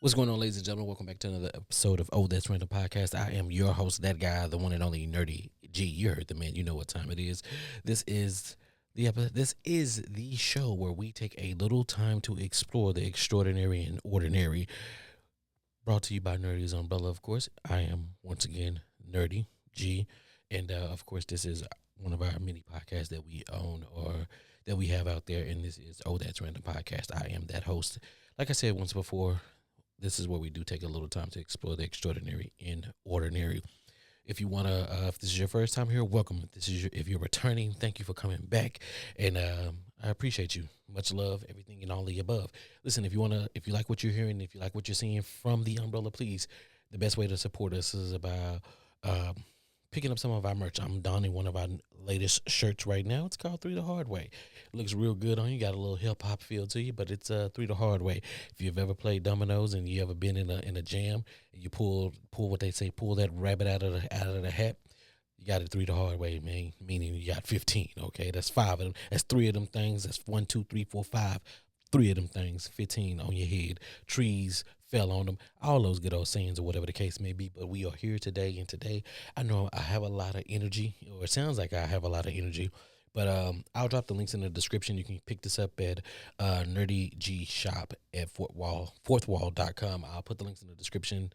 What's going on, ladies and gentlemen? Welcome back to another episode of Oh That's Random Podcast. I am your host, that guy, the one and only Nerdy G. You heard the man. You know what time it is. This is the show where we take a little time to explore the extraordinary and ordinary. Brought to you by Nerdy's Umbrella, of course. I am once again Nerdy G, and of course, this is one of our mini podcasts that we own or that we have out there, and this is Oh That's Random Podcast. I am that host. Like I said once before, this is where we do take a little time to explore the extraordinary and ordinary. If you want to, if this is your first time here, welcome. If you're returning, thank you for coming back, and I appreciate you. Much love, everything and all the above. Listen, if you like what you're hearing, if you like what you're seeing from the umbrella, please, the best way to support us is about picking up some of our merch. I'm donning one of our latest shirts right now. It's called 3 the Hard Way. It looks real good on you. Got a little hip hop feel to you, but it's 3 the Hard Way. If you've ever played dominoes and you ever been in a jam and you pull what they say, pull that rabbit out of the hat, you got it 3 the hard way, man. Meaning you got 15. Okay, that's 5 of them. That's 3 of them things. That's 1, 2, 3, 4, 5. 3 of them things. 15 on your head. Trees fell on them. All those good old sayings or whatever the case may be. But we are here today, and today I know I have a lot of energy, or it sounds like I have a lot of energy. But I'll drop the links in the description. You can pick this up at Nerdy G Shop at fourthwall.com. I'll put the links in the description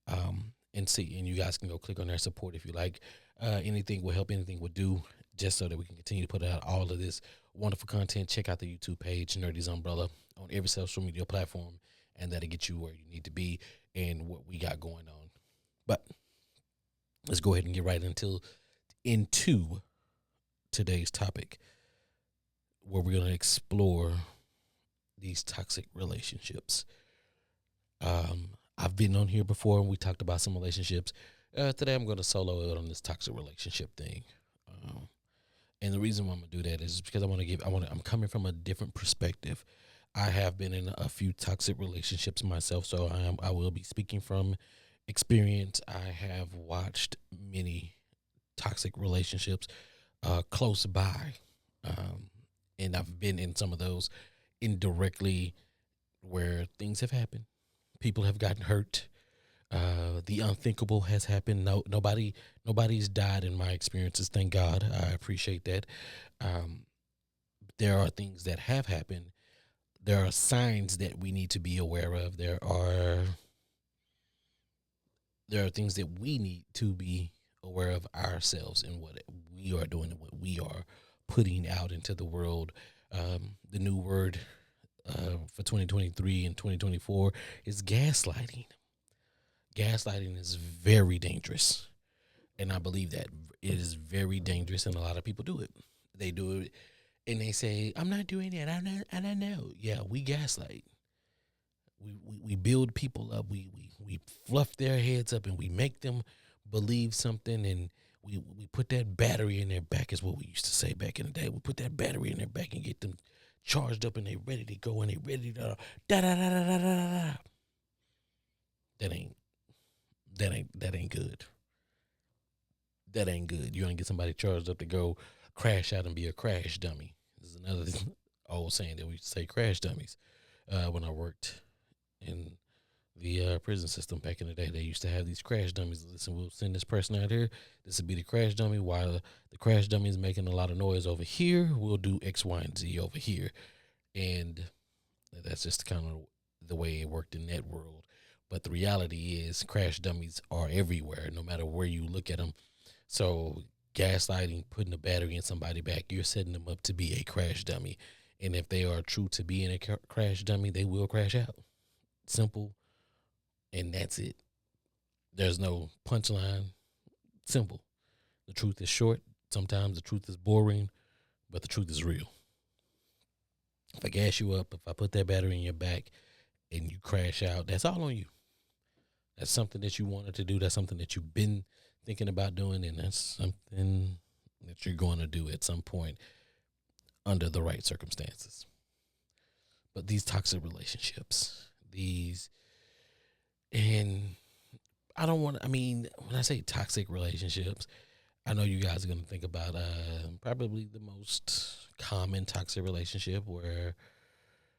and see. And you guys can go click on their support if you like. Anything will help, anything will do, just so that we can continue to put out all of this wonderful content. Check out the YouTube page, Nerdy's Umbrella, on every social media platform, and that'll get you where you need to be and what we got going on. But let's go ahead and get right into today's topic, where we're going to explore these toxic relationships. I've been on here before and we talked about some relationships. Today I'm going to solo it on this toxic relationship thing. And the reason why I'm going to do that is because I'm coming from a different perspective. I have been in a few toxic relationships myself, so I will be speaking from experience. I have watched many toxic relationships close by, and I've been in some of those indirectly where things have happened. People have gotten hurt. The unthinkable has happened. Nobody's died in my experiences. Thank God. I appreciate that. There are things that have happened. There are signs that we need to be aware of. There are things that we need to be aware of ourselves and what we are doing and what we are putting out into the world. The new word for 2023 and 2024 is gaslighting. Gaslighting is very dangerous, and I believe that it is very dangerous, and a lot of people do it. They do it, and they say, "I'm not doing that. I don't know." Yeah, we gaslight. We build people up. We fluff their heads up, and we make them believe something, and we put that battery in their back, is what we used to say back in the day. We put that battery in their back and get them charged up, and they ready to go, and they ready to da da da da da da da. That ain't good. That ain't good. You ain't get somebody charged up to go crash out and be a crash dummy. This is another old saying that we used to say, crash dummies. When I worked in the prison system back in the day, they used to have these crash dummies. Listen, we'll send this person out here. This will be the crash dummy. While the crash dummy is making a lot of noise over here, we'll do X, Y, and Z over here. And that's just kind of the way it worked in that world. But the reality is crash dummies are everywhere, no matter where you look at them. So gaslighting, putting a battery in somebody's back, you're setting them up to be a crash dummy. And if they are true to being a crash dummy, they will crash out. Simple. And that's it. There's no punchline. Simple. The truth is short. Sometimes the truth is boring, but the truth is real. If I gas you up, if I put that battery in your back and you crash out, that's all on you. That's something that you wanted to do. That's something that you've been thinking about doing, and that's something that you're going to do at some point under the right circumstances. But these toxic relationships, and I don't want to, when I say toxic relationships, I know you guys are going to think about probably the most common toxic relationship where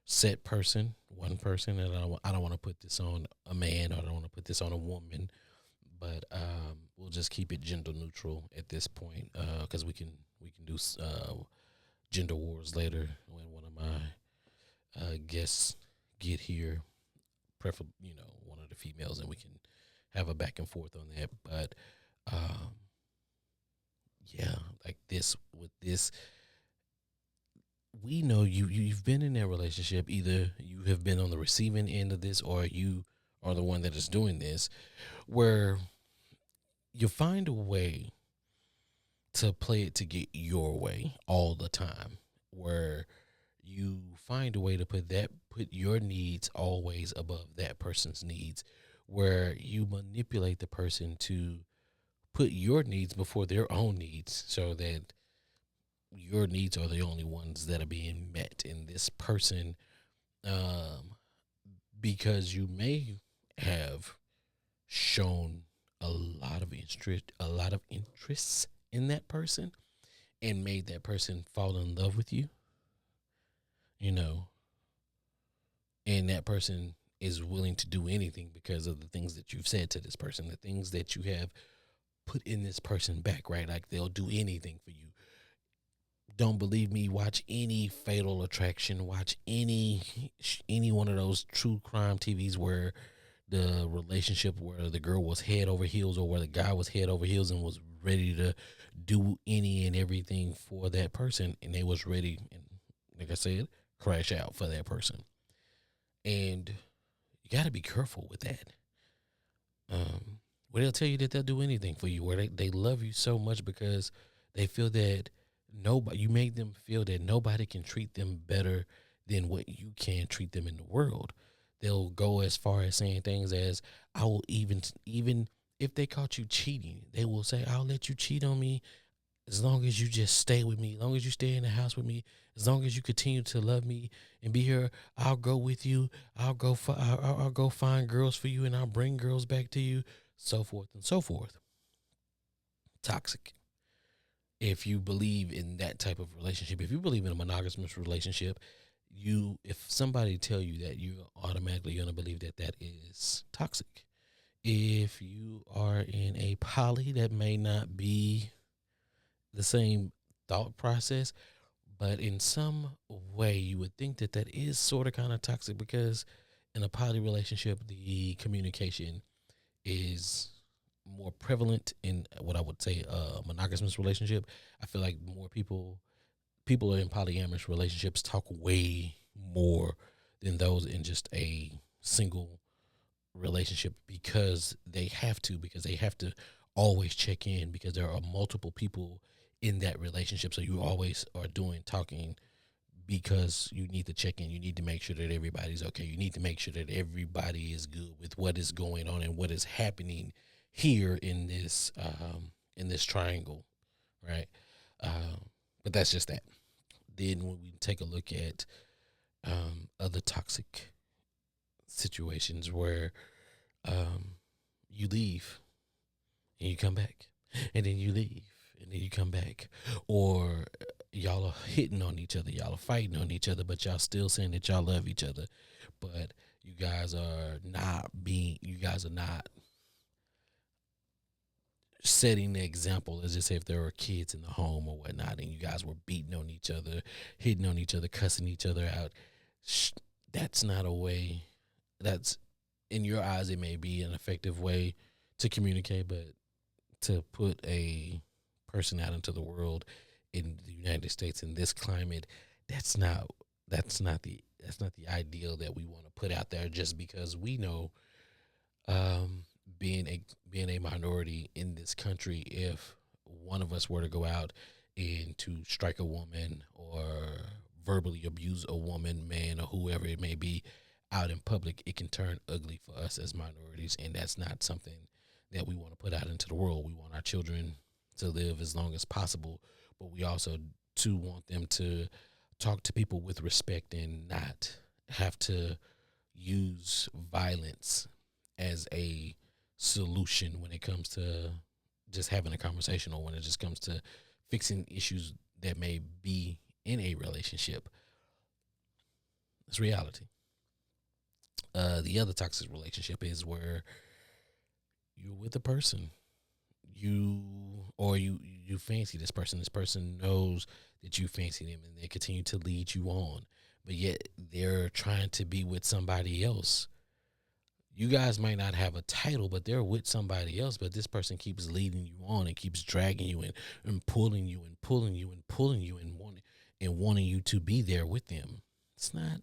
set person, one person, and I don't want to put this on a man, or I don't want to put this on a woman, but we'll just keep it gender neutral at this point, because we can do gender wars later when one of my guests get here, prefer one of the females, and we can have a back and forth on that. But um, yeah, like this with this, we know you've been in that relationship. Either you have been on the receiving end of this, or you are the one that is doing this, where you find a way to play it to get your way all the time, where you find a way to put your needs always above that person's needs, where you manipulate the person to put your needs before their own needs, so that your needs are the only ones that are being met in this person, um, because you may have shown a lot of interests in that person, and made that person fall in love with you, you know, and that person is willing to do anything because of the things that you've said to this person, the things that you have put in this person back, right? Like they'll do anything for you. Don't believe me? Watch any Fatal Attraction. Watch any one of those true crime TVs where the relationship, where the girl was head over heels, or where the guy was head over heels and was ready to do any and everything for that person, and they was ready, and like I said, crash out for that person. And you got to be careful with that. Where they'll tell you that they'll do anything for you, where they love you so much because they feel that nobody, you make them feel that nobody can treat them better than what you can treat them in the world. They'll go as far as saying things as, I will even if they caught you cheating, they will say, I'll let you cheat on me as long as you just stay with me, as long as you stay in the house with me, as long as you continue to love me and be here. I'll go with you. I'll go find girls for you, and I'll bring girls back to you, so forth and so forth. Toxic. If you believe in that type of relationship, if you believe in a monogamous relationship, if somebody tell you that, you're automatically going to believe that that is toxic. If you are in a poly, that may not be the same thought process, but in some way you would think that that is sort of kind of toxic, because in a poly relationship, the communication is more prevalent. In what I would say a monogamous relationship, I feel like more people in polyamorous relationships talk way more than those in just a single relationship, because they have to always check in, because there are multiple people in that relationship, so you always are doing talking, because you need to check in. You need to make sure that everybody's okay. You need to make sure that everybody is good with what is going on and what is happening here in this triangle, right? But that's just that. Then when we take a look at other toxic situations where you leave and you come back, and then you leave and then you come back, or y'all are hitting on each other, y'all are fighting on each other, but y'all still saying that y'all love each other, but you guys are not setting the example. As just say, if there were kids in the home or whatnot, and you guys were beating on each other, hitting on each other, cussing each other out, that's not a way. That's, in your eyes, it may be an effective way to communicate, but to put a person out into the world in the United States in this climate, that's not that's not the ideal that we want to put out there. Just because we know, um, being a minority in this country, if one of us were to go out and to strike a woman, or verbally abuse a woman, man, or whoever it may be, out in public, it can turn ugly for us as minorities, and that's not something that we want to put out into the world. We want our children to live as long as possible, but we also too want them to talk to people with respect, and not have to use violence as a solution when it comes to just having a conversation, or when it just comes to fixing issues that may be in a relationship. It's reality. The other toxic relationship is where you're with a person, you fancy this person. This person knows that you fancy them, and they continue to lead you on, but yet they're trying to be with somebody else. You guys might not have a title, but they're with somebody else. But this person keeps leading you on and keeps dragging you and pulling you and pulling you and pulling you and wanting you to be there with them. It's not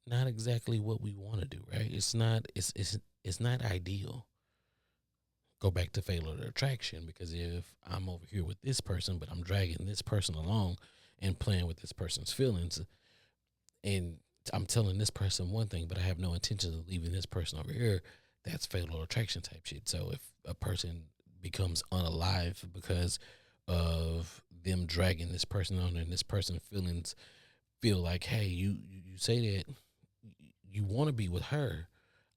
not exactly what we want to do, right? It's not ideal. Go back to fatal attraction, because if I'm over here with this person, but I'm dragging this person along and playing with this person's feelings, and I'm telling this person one thing, but I have no intention of leaving this person over here, that's fatal attraction type shit. So if a person becomes unalive because of them dragging this person on, and this person's feelings feel like, hey, you say that you want to be with her,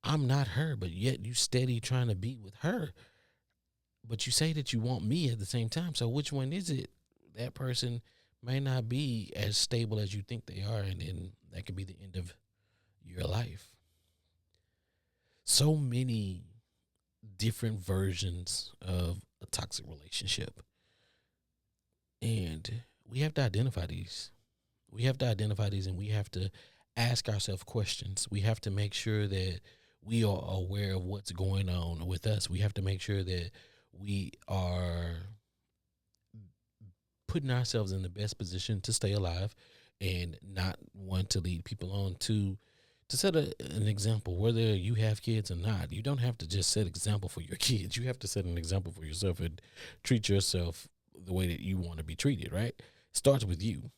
I'm not her, but yet you steady trying to be with her, but you say that you want me at the same time. So which one is it? That person may not be as stable as you think they are, and then that could be the end of your life. So many different versions of a toxic relationship, and we have to identify these. We have to identify these, and we have to ask ourselves questions. We have to make sure that we are aware of what's going on with us. We have to make sure that we are putting ourselves in the best position to stay alive and not want to lead people on to set an example. Whether you have kids or not, you don't have to just set example for your kids. You have to set an example for yourself and treat yourself the way that you want to be treated, right? It starts with you.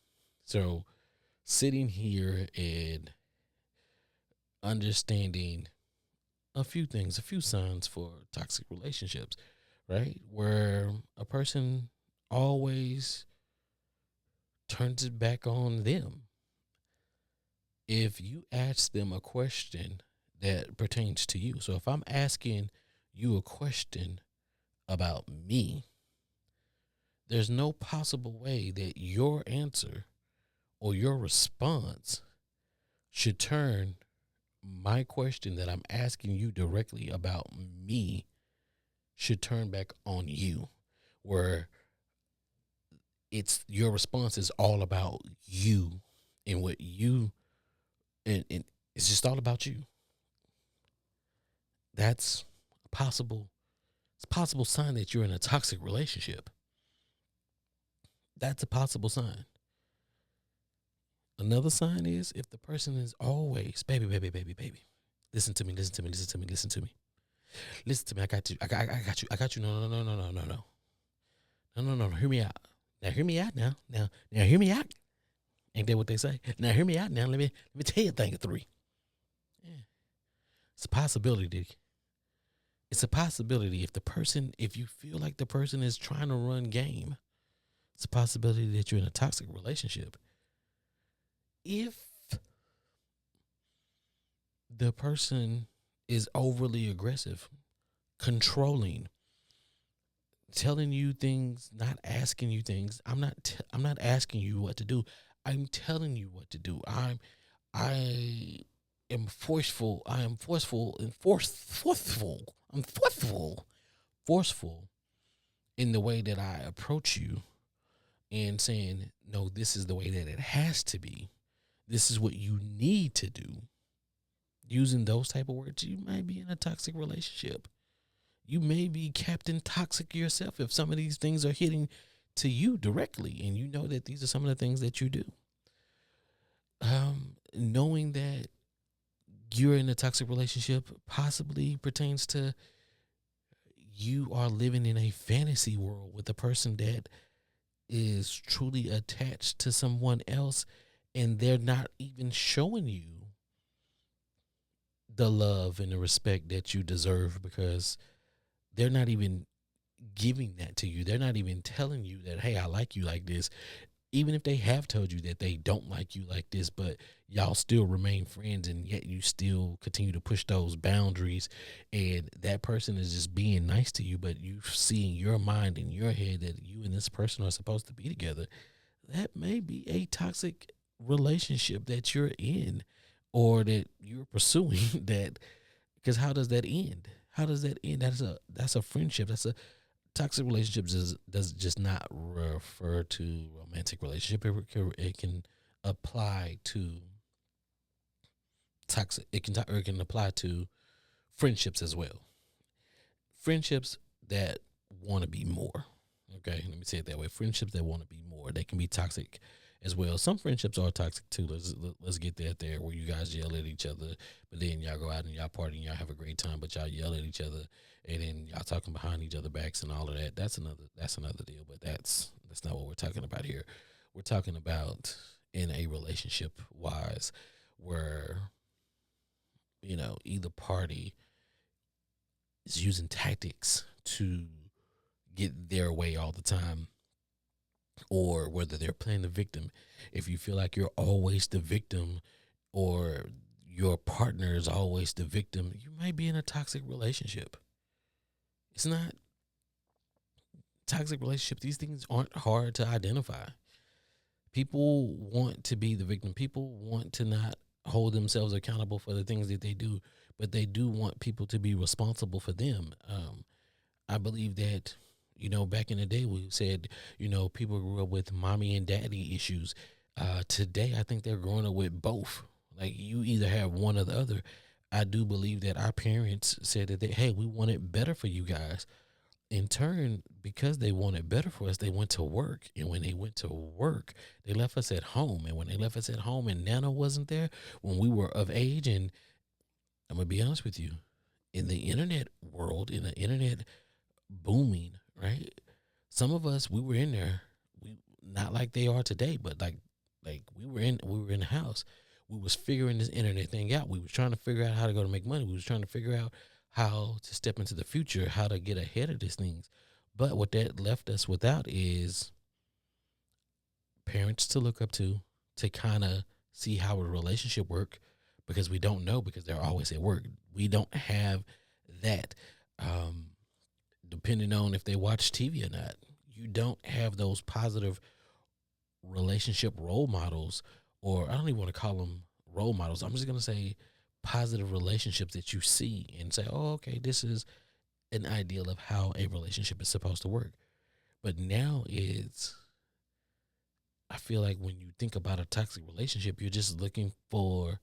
So sitting here and understanding a few things, a few signs for toxic relationships, right? Where a person always turns it back on them. If you ask them a question that pertains to you, so if I'm asking you a question about me, there's no possible way that your answer or your response should turn my question that I'm asking you directly about me should turn back on you, where it's your response is all about you and what you and it's just all about you. That's it's a possible sign that you're in a toxic relationship. That's a possible sign. Another sign is if the person is always, baby, baby, baby, baby. Listen to me, listen to me, listen to me, listen to me. Listen to me, I got you. I got you. I got you. No, no, no, no, no, no, no. No, no, no, no. Hear me out. Now hear me out now. Now hear me out. Ain't that what they say? Now hear me out now. Let me tell you a thing or three. Yeah. It's a possibility. It's a possibility if you feel like the person is trying to run game, it's a possibility that you're in a toxic relationship. If the person is overly aggressive, controlling, telling you things, not asking you things. I'm not asking you what to do. I'm telling you what to do. I am forceful. I am forceful and forceful. I'm forceful in the way that I approach you, and saying, no, this is the way that it has to be. This is what you need to do. Using those type of words, you might be in a toxic relationship. You may be Captain Toxic yourself if some of these things are hitting to you directly, and you know that these are some of the things that you do. Knowing that you're in a toxic relationship possibly pertains to you are living in a fantasy world with a person that is truly attached to someone else, and they're not even showing you the love and the respect that you deserve, because they're not even giving that to you. They're not even telling you that, hey, I like you like this. Even if they have told you that they don't like you like this, but y'all still remain friends, and yet you still continue to push those boundaries, and that person is just being nice to you, but you see in your mind, in your head, that you and this person are supposed to be together. That may be a toxic relationship that you're in or that you're pursuing that, because how does that end? How does that end? That's a friendship. That's a toxic relationship. Does just not refer to romantic relationship. It can apply to toxic. It can apply to friendships as well. Friendships that want to be more. Okay, let me say it that way. Friendships that want to be more. They can be toxic as well. Some friendships are toxic too. Let's get that there where you guys yell at each other, but then y'all go out and y'all party and y'all have a great time, but y'all yell at each other and then y'all talking behind each other backs and all of that. That's another deal. But that's not what we're talking about here. We're talking about in a relationship wise where either party is using tactics to get their way all the time, or whether they're playing the victim. If you feel like you're always the victim or your partner is always the victim, you might be in a toxic relationship. It's not toxic relationship. These things aren't hard to identify. People want to be the victim. People want to not hold themselves accountable for the things that they do, but they do want people to be responsible for them. I believe that, back in the day we said, people grew up with mommy and daddy issues. Today, I think they're growing up with both. Like, you either have one or the other. I do believe that our parents said that hey, we want it better for you guys. In turn, because they wanted better for us, they went to work. And when they went to work, they left us at home. And when they left us at home and Nana wasn't there, when we were of age, and I'm going to be honest with you, in the internet world, in the internet booming, right? Some of us, we were in there, we not like they are today, but like we were in the house. We was figuring this internet thing out. We was trying to figure out how to go to make money. We was trying to figure out how to step into the future, how to get ahead of these things. But what that left us without is parents to look up to kind of see how a relationship work, because we don't know, because they're always at work. We don't have that. Depending on if they watch TV or not, you don't have those positive relationship role models, or I don't even want to call them role models. I'm just going to say positive relationships that you see and say, oh, okay, this is an ideal of how a relationship is supposed to work. But now I feel like when you think about a toxic relationship, you're just looking for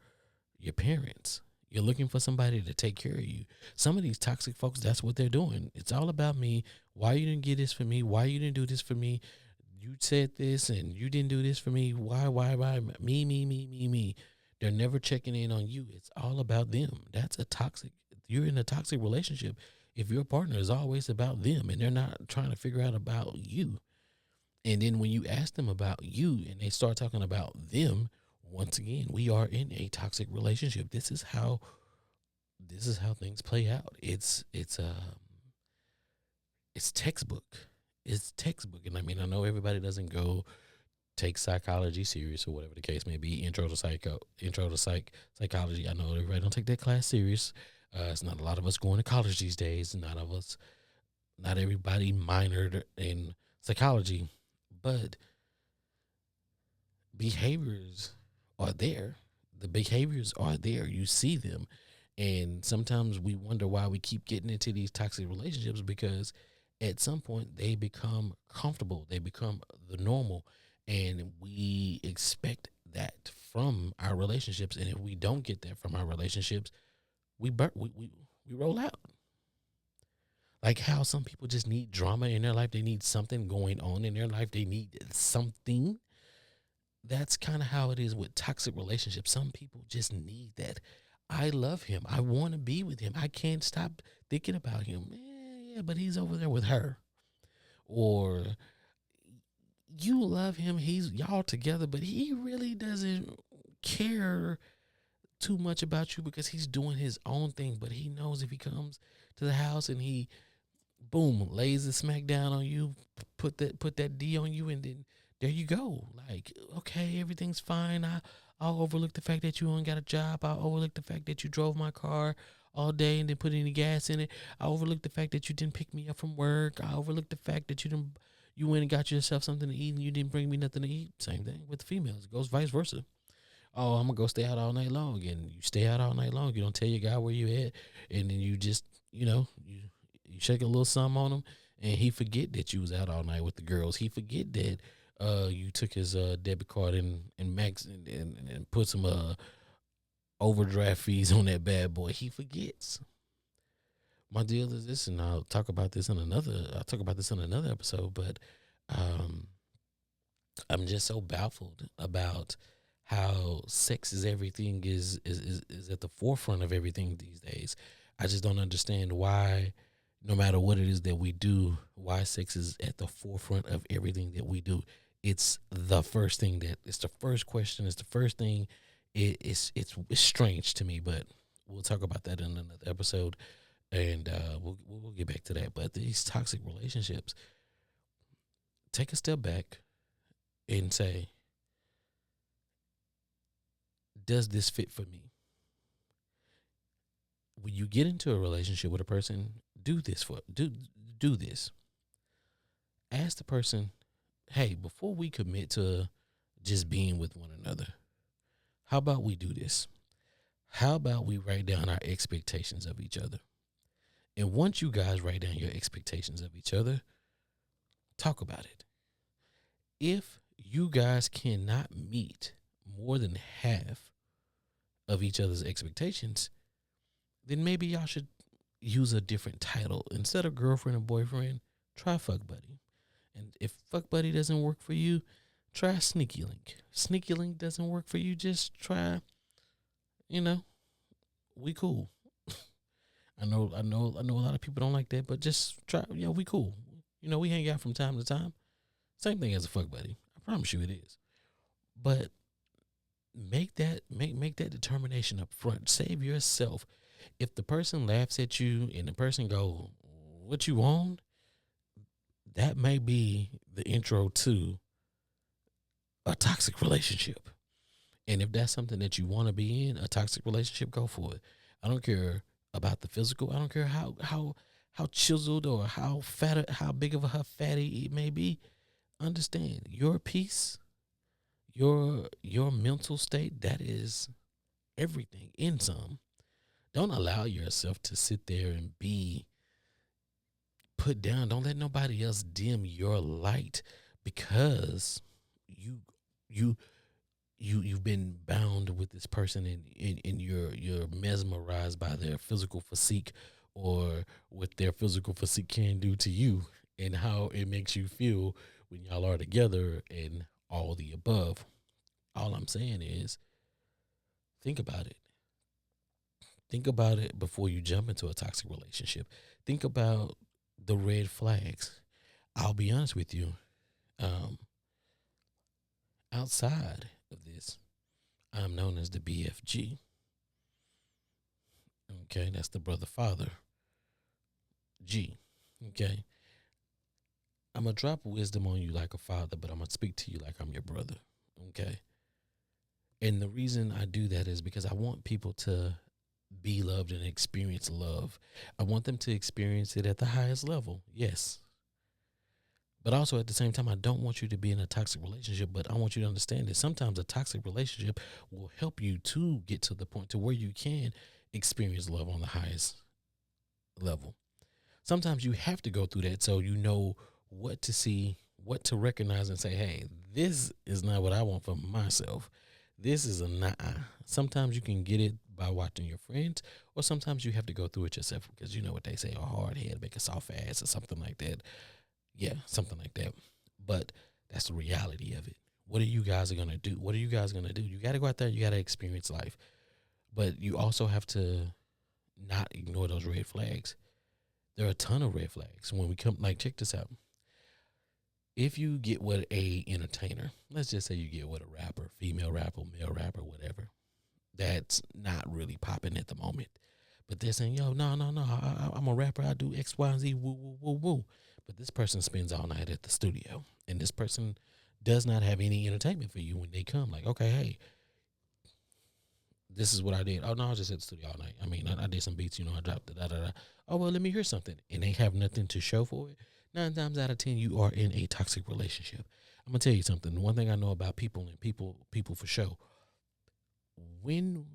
your parents. You're looking for somebody to take care of you. Some of these toxic folks, that's what they're doing. It's all about me. Why you didn't get this for me? Why you didn't do this for me? You said this and you didn't do this for me. Why? Me. They're never checking in on you. It's all about them. That's a toxic. You're in a toxic relationship if your partner is always about them and they're not trying to figure out about you. And then when you ask them about you and they start talking about them, once again, we are in a toxic relationship. This is how things play out. It's textbook. It's textbook. And I mean, I know everybody doesn't go take psychology serious or whatever the case may be. Intro to psychology. I know everybody don't take that class serious. It's not a lot of us going to college these days. Not everybody minored in psychology, but behaviors are there. The behaviors are there. You see them. And sometimes we wonder why we keep getting into these toxic relationships, because at some point they become comfortable. They become the normal. And we expect that from our relationships. And if we don't get that from our relationships, we roll out. Like how some people just need drama in their life. They need something going on in their life. They need something. That's kind of how it is with toxic relationships. Some people just need that. I love him. I want to be with him. I can't stop thinking about him. Yeah, but he's over there with her. Or you love him. Y'all together, but he really doesn't care too much about you because he's doing his own thing. But he knows if he comes to the house and he, boom, lays the smack down on you, put that D on you, and then there you go. Like, okay, everything's fine. I'll overlook the fact that you ain't got a job. I'll overlook the fact that you drove my car all day and didn't put any gas in it. I overlook the fact that you didn't pick me up from work. I overlook the fact that you didn't, You went and got yourself something to eat and you didn't bring me nothing to eat. Same thing with the females. It goes vice versa. Oh, I'm gonna go stay out all night long, and you stay out all night long. You don't tell your guy where you at, and then you just, you shake a little something on him, and he forget that you was out all night with the girls. He forget that you took his debit card and max and put some overdraft fees on that bad boy. He forgets. My deal is this, and I'll talk about this in another. I'll talk about this in another episode. But I'm just so baffled about how sex is everything is at the forefront of everything these days. I just don't understand why, no matter what it is that we do, why sex is at the forefront of everything that we do. It's the first thing it's the first question. It's the first thing. It's strange to me, but we'll talk about that in another episode, and we'll get back to that. But these toxic relationships, take a step back and say, does this fit for me? When you get into a relationship with a person, do this. Ask the person, hey, before we commit to just being with one another, how about we do this? How about we write down our expectations of each other? And once you guys write down your expectations of each other, talk about it. If you guys cannot meet more than half of each other's expectations, then maybe y'all should use a different title. Instead of girlfriend or boyfriend, try fuck buddy. And if fuck buddy doesn't work for you, try sneaky link. Sneaky link doesn't work for you, just try, we cool. I know a lot of people don't like that, but just try, we cool. We hang out from time to time. Same thing as a fuck buddy. I promise you it is. But make that determination up front. Save yourself. If the person laughs at you and the person go, what you on? That may be the intro to a toxic relationship. And if that's something that you want to be in, a toxic relationship, go for it. I don't care about the physical. I don't care how chiseled or how big of a fatty it may be. Understand your peace, your mental state, that is everything in some. Don't allow yourself to sit there and be put down. Don't let nobody else dim your light because you've been bound with this person and you're mesmerized by their physical physique or what their physical physique can do to you and how it makes you feel when y'all are together and all the above. All I'm saying is think about it. Think about it before you jump into a toxic relationship. Think about the red flags. I'll be honest with you. Outside of this, I'm known as the BFG. Okay, that's the brother father. G. Okay. I'm going to drop wisdom on you like a father, but I'm going to speak to you like I'm your brother. Okay. And the reason I do that is because I want people to be loved and experience love. I want them to experience it at the highest level. Yes. But also at the same time, I don't want you to be in a toxic relationship, but I want you to understand that sometimes a toxic relationship will help you to get to the point to where you can experience love on the highest level. Sometimes you have to go through that so you know what to see, what to recognize and say, hey, this is not what I want for myself. This is a nah. Sometimes you can get it by watching your friends, or sometimes you have to go through it yourself because you know what they say, a hard head make a soft ass or something like that. Yeah, something like that. But that's the reality of it. What are you guys going to do? What are you guys going to do? You got to go out there. You got to experience life. But you also have to not ignore those red flags. There are a ton of red flags. When we come, like, check this out. If you get with a entertainer, let's just say you get with a rapper, female rapper, male rapper, whatever, that's not really popping at the moment. But they're saying, yo, no, I'm a rapper. I do X, Y, and Z, woo, woo, woo, woo. But this person spends all night at the studio, and this person does not have any entertainment for you when they come. Like, okay, hey, this is what I did. Oh, no, I was just at the studio all night. I mean, I did some beats, I dropped it, da, da, da. Oh, well, let me hear something. And they have nothing to show for it. 9 times out of 10, you are in a toxic relationship. I'm gonna tell you something. One thing I know about people and people for sure, when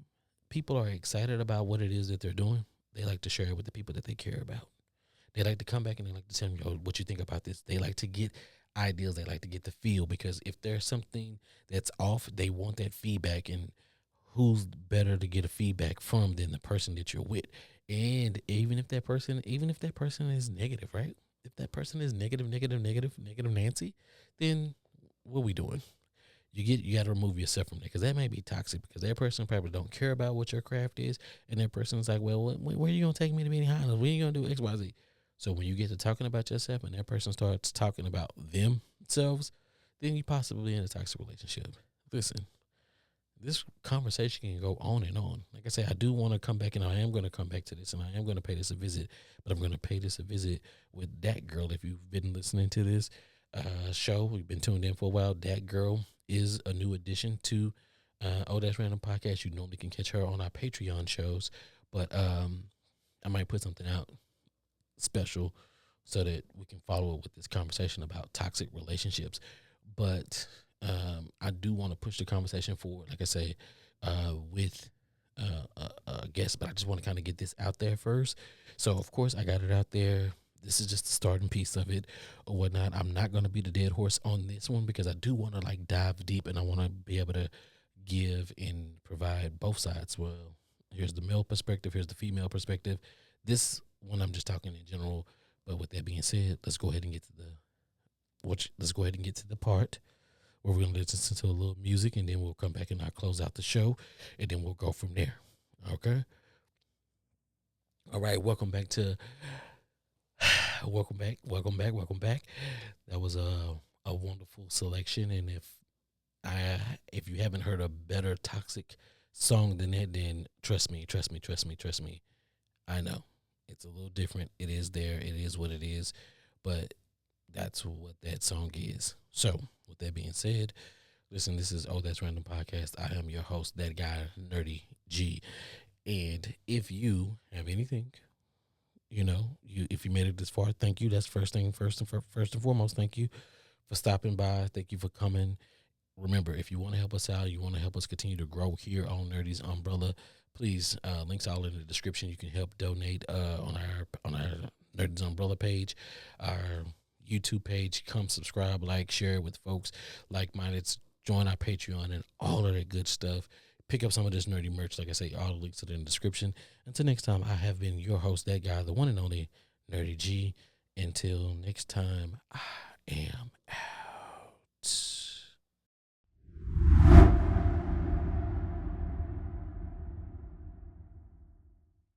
people are excited about what it is that they're doing, they like to share it with the people that they care about. They like to come back and they like to tell me, oh, what you think about this. They like to get ideas. They like to get the feel, because if there's something that's off, they want that feedback. And who's better to get a feedback from than the person that you're with? And even if that person is negative, right? If that person is negative Nancy, then what are we doing? You got to remove yourself from there, because that may be toxic, because that person probably don't care about what your craft is, and that person's like, well, where are you gonna take me to be behind? When are you gonna do X, Y, Z? So when you get to talking about yourself, and that person starts talking about themselves, then you possibly in a toxic relationship. Listen, this conversation can go on and on. Like I said, I do want to come back, and I am going to come back to this, and I am going to pay this a visit. But I'm going to pay this a visit with that girl. If you've been listening to this show, we've been tuned in for a while. That girl is a new addition to Oh That's Random Podcast. You normally can catch her on our Patreon shows, but I might put something out special so that we can follow up with this conversation about toxic relationships. But I do want to push the conversation forward, like I say, with guests, but I just want to kind of get this out there first. So, of course, I got it out there. This is just the starting piece of it or whatnot. I'm not going to be the dead horse on this one, because I do want to like dive deep, and I want to be able to give and provide both sides. Well, here's the male perspective, here's the female perspective. This one I'm just talking in general. But with that being said, let's go ahead and get to the part where we're gonna listen to a little music, and then we'll come back and I'll close out the show, and then we'll go from there. Okay. All right. Welcome back. Welcome back. That was a wonderful selection, and if you haven't heard a better toxic song than that, then trust me. I know it's a little different. It is there. It is what it is, but that's what that song is. So, with that being said, listen, this is Oh That's Random Podcast. I am your host, that guy, Nerdy G. And if you have anything, if you made it this far, thank you. That's first and foremost. Thank you for stopping by. Thank you for coming. Remember, if you want to help us out, you want to help us continue to grow here on Nerdy's Umbrella, please, links all in the description. You can help donate on our Nerdy's Umbrella page, our YouTube page. Come subscribe, like, share it with folks like-minded. Join our Patreon and all of that good stuff. Pick up some of this nerdy merch. Like I say, all the links are in the description. Until next time, I have been your host, that guy, the one and only Nerdy G. Until next time, I am out.